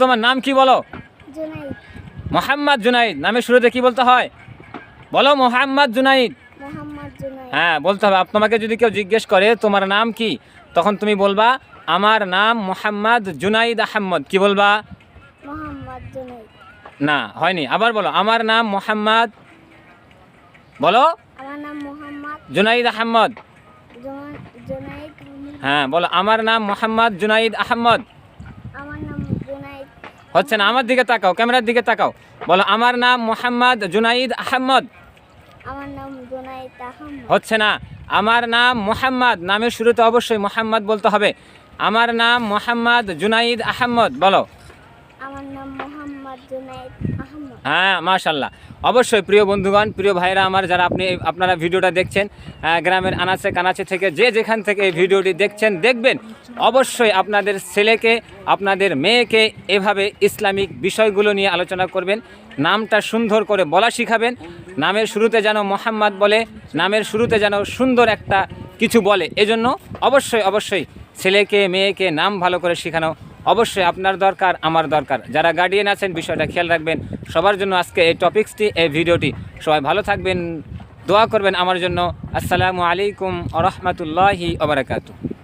তোমার নাম কি বলো? জুনাইদ। মোহাম্মদ জুনাইদ। নামের শুরুতে কি বলতে হয় বলো? মোহাম্মদ জুনাইদ। মোহাম্মদ জুনাইদ। হ্যাঁ, বলতে হবে। তোমাকে যদি কেউ জিজ্ঞেস করে তোমার নাম কি, তখন তুমি বলবা আমার নাম মোহাম্মদ জুনাইদ আহমদ। কি বলবা? মোহাম্মদ জুনাইদ। না, হয়নি। আবার বলো, আমার নাম মোহাম্মদ, বলো আমার নাম মোহাম্মদ জুনাইদ আহমদ। জুনাইদ। হ্যাঁ, বলো আমার নাম মোহাম্মদ জুনাইদ আহমদ। আমার নাম জুনাইদ। হচ্ছে না, আমার দিকে তাকাও, ক্যামেরার দিকে তাকাও। বলো আমার নাম মোহাম্মদ জুনাইদ আহমদ। আমার নাম জুনাইদ আহমদ। হচ্ছে না, আমার নাম মোহাম্মদ। নামের শুরুতে অবশ্যই মোহাম্মদ বলতে হবে। আমার নাম মোহাম্মদ জুনাইদ আহমদ। বলো। আমার নাম মোহাম্মদ জুনাইদ আহমদ। হ্যাঁ, মাশাল্লাহ। অবশ্যই প্রিয় বন্ধুগণ, প্রিয় ভাইরা আমার, যারা আপনারা ভিডিওটা দেখছেন, গ্রামের আনাচে কানাচে থেকে যে যেখান থেকে এই ভিডিওটি দেখছেন দেখবেন, অবশ্যই আপনাদের ছেলেকে, আপনাদের মেয়েকে এভাবে ইসলামিক বিষয়গুলো নিয়ে আলোচনা করবেন। নামটা সুন্দর করে বলা শিখাবেন। নামের শুরুতে যেন মোহাম্মদ বলে, নামের শুরুতে যেন সুন্দর একটা কিছু বলে। এজন্য অবশ্যই ছেলেকে মেয়েকে নাম ভালো করে শেখানো অবশ্যই আপনার দরকার, আমার দরকার। যারা গার্ডিয়ান আছেন বিষয়টা খেয়াল রাখবেন। সবার জন্য আজকে এই টপিক্সটি, এই ভিডিওটি। সবাই ভালো থাকবেন, দোয়া করবেন আমার জন্য। আসসালামু আলাইকুম ওয়া রাহমাতুল্লাহি ওয়া বারাকাতুহু।